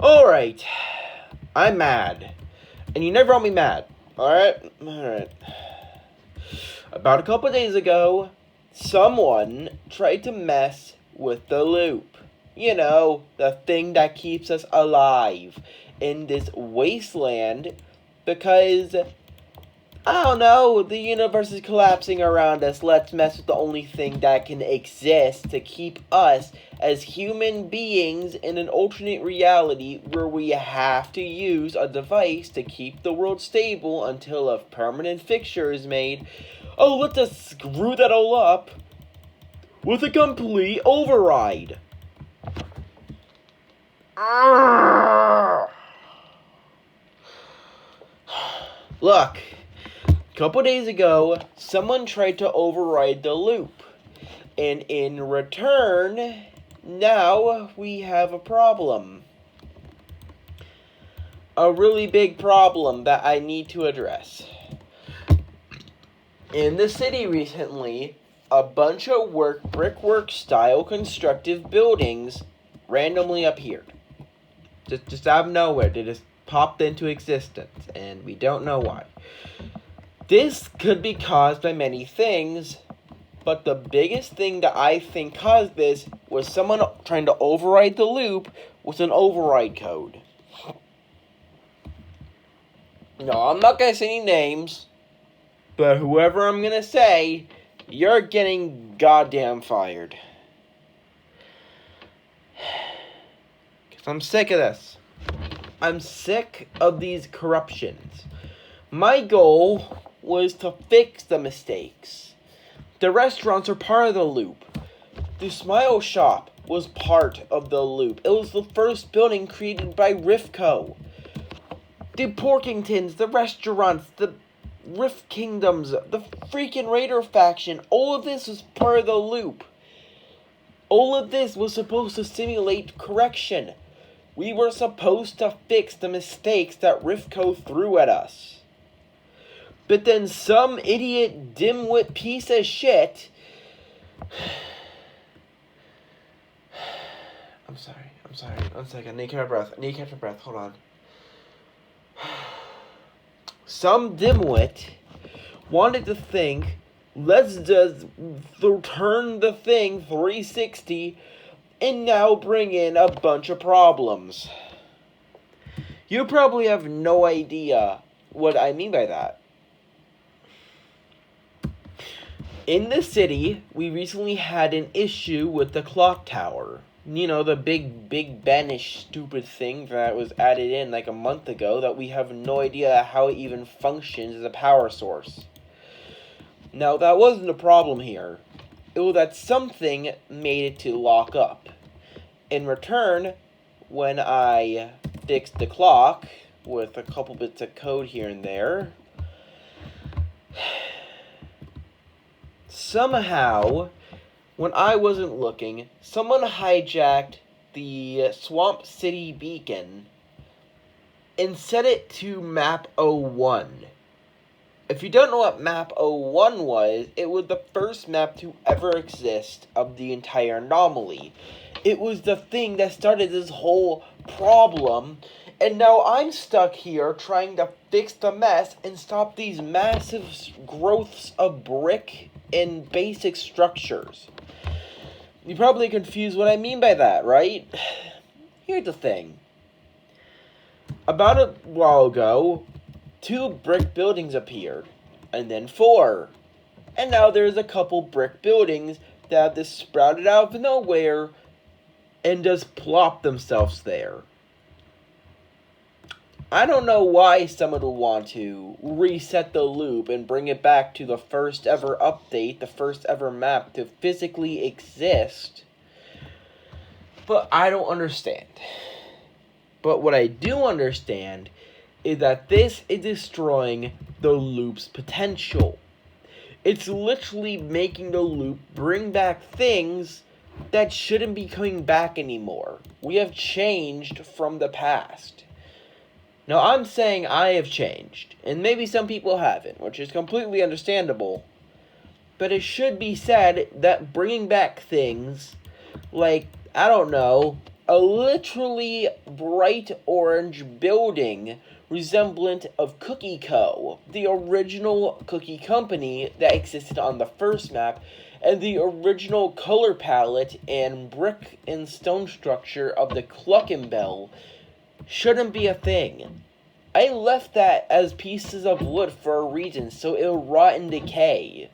Alright. I'm mad. And you never want me mad. Alright? Alright. About a couple days ago, someone tried to mess with the loop. You know, the thing that keeps us alive in this wasteland because I don't know, the universe is collapsing around us. Let's mess with the only thing that can exist to keep us as human beings in an alternate reality where we have to use a device to keep the world stable until a permanent fixture is made. Oh, let's just screw that all up with a complete override. Look. A couple days ago, someone tried to override the loop. And in return, now we have a problem. A really big problem that I need to address. In the city recently, a bunch of brickwork style constructive buildings randomly appeared. Just out of nowhere, they just popped into existence, and we don't know why. This could be caused by many things, but the biggest thing that I think caused this was someone trying to override the loop with an override code. No, I'm not going to say any names, but whoever I'm going to say, you're getting goddamn fired. Because I'm sick of this. I'm sick of these corruptions. My goal was to fix the mistakes. The restaurants are part of the loop. The Smile Shop was part of the loop. It was the first building created by Rifco. The Porkingtons, the restaurants, the Rift Kingdoms, the freaking Raider faction, all of this was part of the loop. All of this was supposed to simulate correction. We were supposed to fix the mistakes that Rifco threw at us. But then some idiot dimwit piece of shit. I'm sorry. 1 second. I need to catch my breath. Hold on. Some dimwit wanted to think, let's just turn the thing 360 and now bring in a bunch of problems. You probably have no idea what I mean by that. In the city, we recently had an issue with the clock tower. You know, the big Benish stupid thing that was added in like a month ago that we have no idea how it even functions as a power source. Now, that wasn't a problem here. It was that something made it to lock up. In return, when I fixed the clock with a couple bits of code here and there, somehow, when I wasn't looking, someone hijacked the Swamp City beacon and set it to map 01. If you don't know what map 01 was, it was the first map to ever exist of the entire anomaly. It was the thing that started this whole problem, and now I'm stuck here trying to fix the mess and stop these massive growths of brick and basic structures. You're probably confused what I mean by that, right? Here's the thing. About a while ago, 2 brick buildings appeared, and then 4. And now there's a couple brick buildings that have just sprouted out of nowhere and just plop themselves there. I don't know why someone would want to reset the loop and bring it back to the first ever update, the first ever map to physically exist. But I don't understand. But what I do understand is that this is destroying the loop's potential. It's literally making the loop bring back things that shouldn't be coming back anymore. We have changed from the past. Now, I'm saying I have changed, and maybe some people haven't, which is completely understandable. But it should be said that bringing back things like, I don't know, a literally bright orange building resemblant of Cookie Co., the original cookie company that existed on the first map, and the original color palette and brick and stone structure of the Cluckenbell shouldn't be a thing. I left that as pieces of wood for a reason, so it'll rot and decay.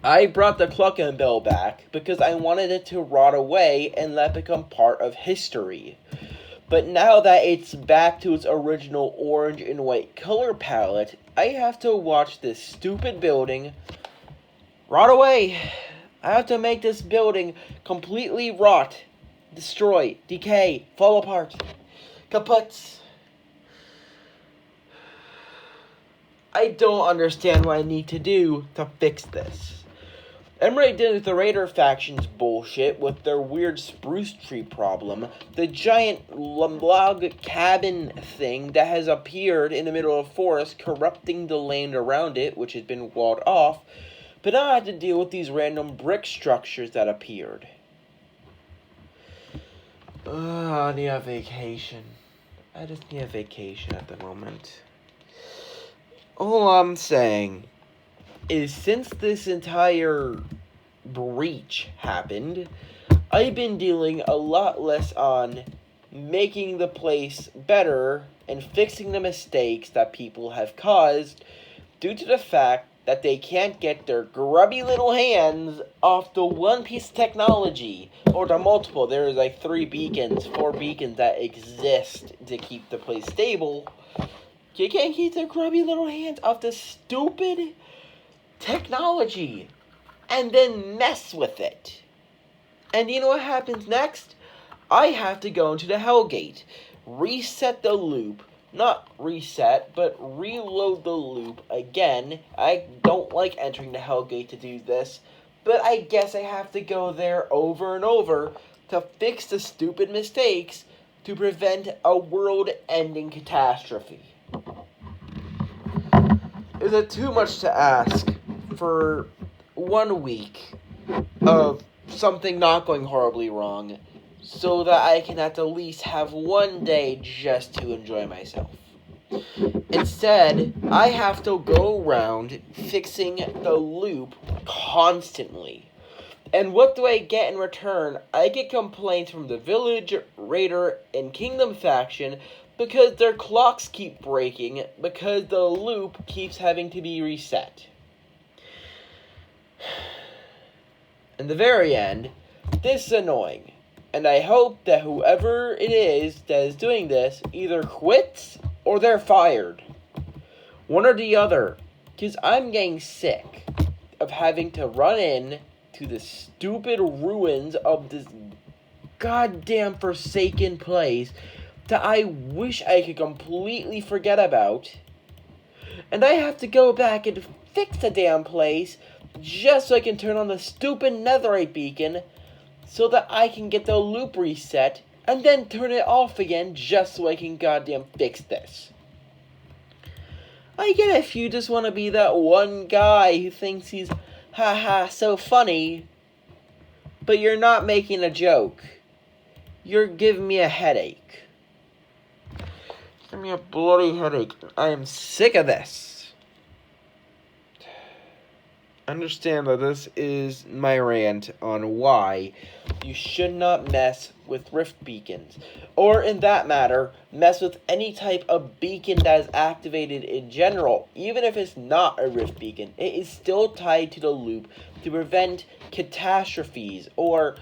I brought the Cluckenbell back because I wanted it to rot away and let it become part of history. But now that it's back to its original orange and white color palette, I have to watch this stupid building rot away. I have to make this building completely rot, destroy, decay, fall apart, kaput. I don't understand what I need to do to fix this. I'm right done with the Raider faction's bullshit with their weird spruce tree problem, the giant log cabin thing that has appeared in the middle of the forest, corrupting the land around it, which has been walled off, but now I have to deal with these random brick structures that appeared. I need a vacation. I just need a vacation at the moment. All I'm saying is since this entire breach happened, I've been dealing a lot less on making the place better and fixing the mistakes that people have caused due to the fact that they can't get their grubby little hands off the one piece of technology, or the multiple. There's like 4 beacons that exist to keep the place stable. You can't keep their grubby little hands off the stupid technology and then mess with it. And you know what happens next? I have to go into the Hellgate, reset the loop, not reset, but reload the loop again. I don't like entering the Hellgate to do this, but I guess I have to go there over and over to fix the stupid mistakes to prevent a world-ending catastrophe. Is it too much to ask for 1 week of something not going horribly wrong so that I can at the least have 1 day just to enjoy myself? Instead, I have to go around fixing the loop constantly. And what do I get in return? I get complaints from the Village, Raider, and Kingdom faction because their clocks keep breaking because the loop keeps having to be reset. In the very end, this is annoying, and I hope that whoever it is that is doing this either quits or they're fired. One or the other, because I'm getting sick of having to run in to the stupid ruins of this goddamn forsaken place that I wish I could completely forget about. And I have to go back and fix the damn place just so I can turn on the stupid netherite beacon so that I can get the loop reset and then turn it off again just so I can goddamn fix this. I get if you just want to be that one guy who thinks he's so funny, but you're not making a joke. You're giving me a headache. Give me a bloody headache. I am sick of this. Understand that this is my rant on why you should not mess with rift beacons. Or, in that matter, mess with any type of beacon that is activated in general. Even if it's not a rift beacon, it is still tied to the loop to prevent catastrophes. Or,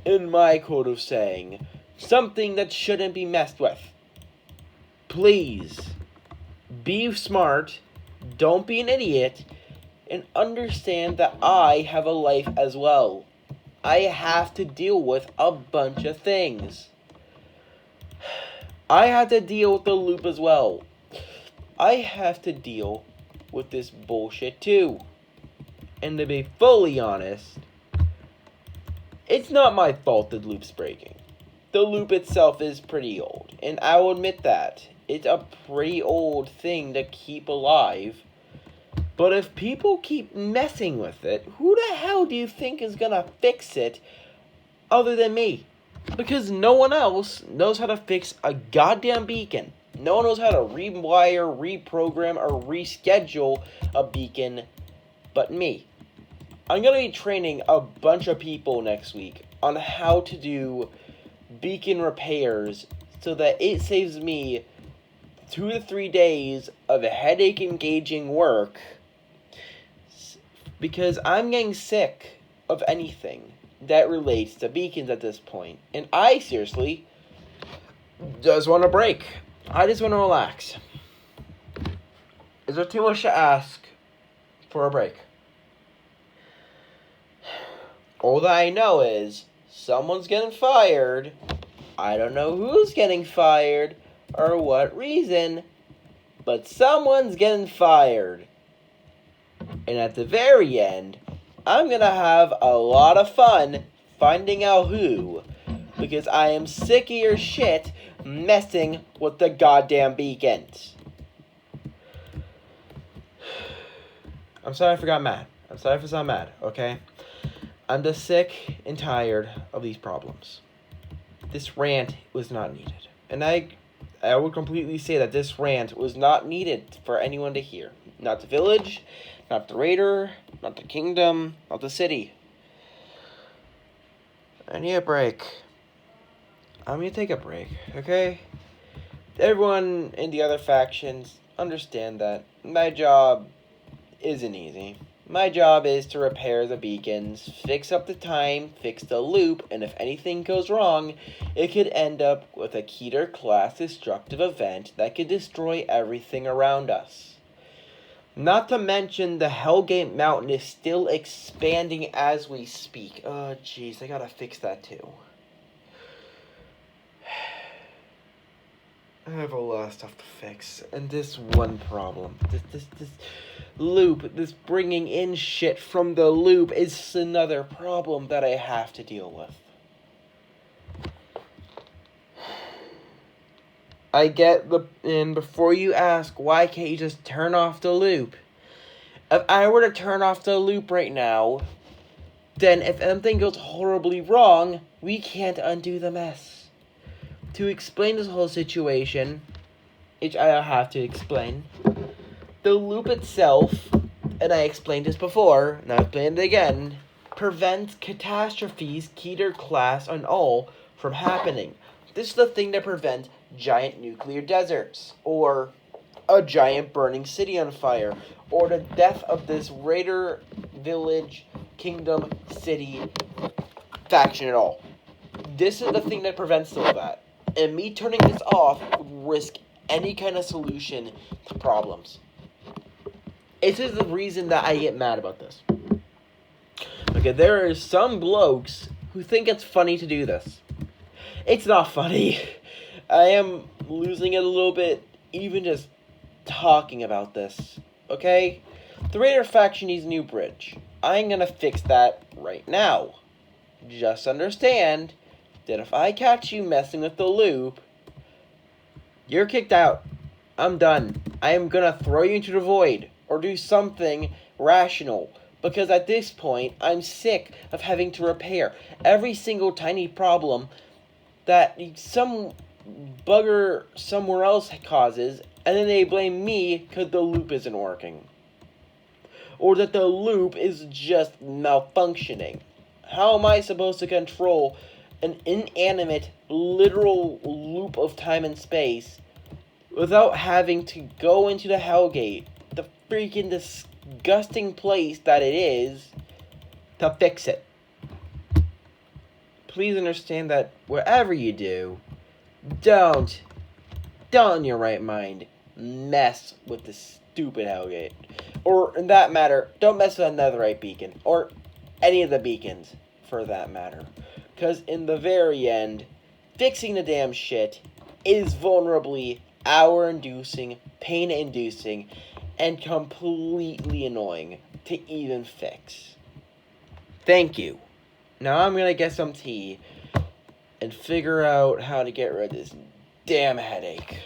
in my code of saying, something that shouldn't be messed with. Please, be smart, don't be an idiot, and understand that I have a life as well. I have to deal with a bunch of things. I have to deal with the loop as well. I have to deal with this bullshit too. And to be fully honest, it's not my fault the loop's breaking. The loop itself is pretty old, and I will admit that. It's a pretty old thing to keep alive. But if people keep messing with it, who the hell do you think is gonna fix it other than me. Because no one else knows how to fix a goddamn beacon. No one knows how to rewire, reprogram, or reschedule a beacon but me. I'm going to be training a bunch of people next week on how to do beacon repairs so that it saves me 2 to 3 days of headache-engaging work, because I'm getting sick of anything that relates to beacons at this point. And I seriously just want a break. I just want to relax. Is there too much to ask for a break? All that I know is someone's getting fired. I don't know who's getting fired or what reason, but someone's getting fired. And at the very end, I'm gonna have a lot of fun finding out who, because I am sick of your shit messing with the goddamn beacons. I'm sorry if I got mad. I'm sorry if I sound mad, okay? I'm just sick and tired of these problems. This rant was not needed. And I would completely say that this rant was not needed for anyone to hear. Not the village, not the raider, not the kingdom, not the city. I need a break. I'm gonna take a break, okay? Everyone in the other factions understand that my job isn't easy. My job is to repair the beacons, fix up the time, fix the loop, and if anything goes wrong, it could end up with a Keter-class destructive event that could destroy everything around us. Not to mention the Hellgate Mountain is still expanding as we speak. Oh, jeez, I gotta fix that too. I have a lot of stuff to fix, and this one problem, this loop, this bringing in shit from the loop is another problem that I have to deal with. I get and before you ask, why can't you just turn off the loop? If I were to turn off the loop right now, then if anything goes horribly wrong, we can't undo the mess. To explain this whole situation, which I have to explain, the loop itself, and I explained this before, and I'll explain it again, prevents catastrophes, Keter-class and all, from happening. This is the thing that prevents giant nuclear deserts, or a giant burning city on fire, or the death of this raider village, kingdom, city faction at all. This is the thing that prevents all that. And me turning this off would risk any kind of solution to problems. This is the reason that I get mad about this. Okay, there are some blokes who think it's funny to do this. It's not funny. I am losing it a little bit, even just talking about this. Okay? The Raider faction needs a new bridge. I'm gonna fix that right now. Just understand that if I catch you messing with the loop, you're kicked out. I'm done. I am gonna throw you into the void, or do something rational, because at this point, I'm sick of having to repair every single tiny problem that some bugger somewhere else causes, and then they blame me because the loop isn't working. Or that the loop is just malfunctioning. How am I supposed to control an inanimate, literal loop of time and space without having to go into the Hellgate, the freaking disgusting place that it is, to fix it? Please understand that wherever you do, don't in your right mind mess with this stupid Hellgate. Or, in that matter, don't mess with a Netherite beacon, or any of the beacons, for that matter. Because in the very end, fixing the damn shit is vulnerably hour-inducing, pain-inducing, and completely annoying to even fix. Thank you. Now I'm gonna get some tea and figure out how to get rid of this damn headache.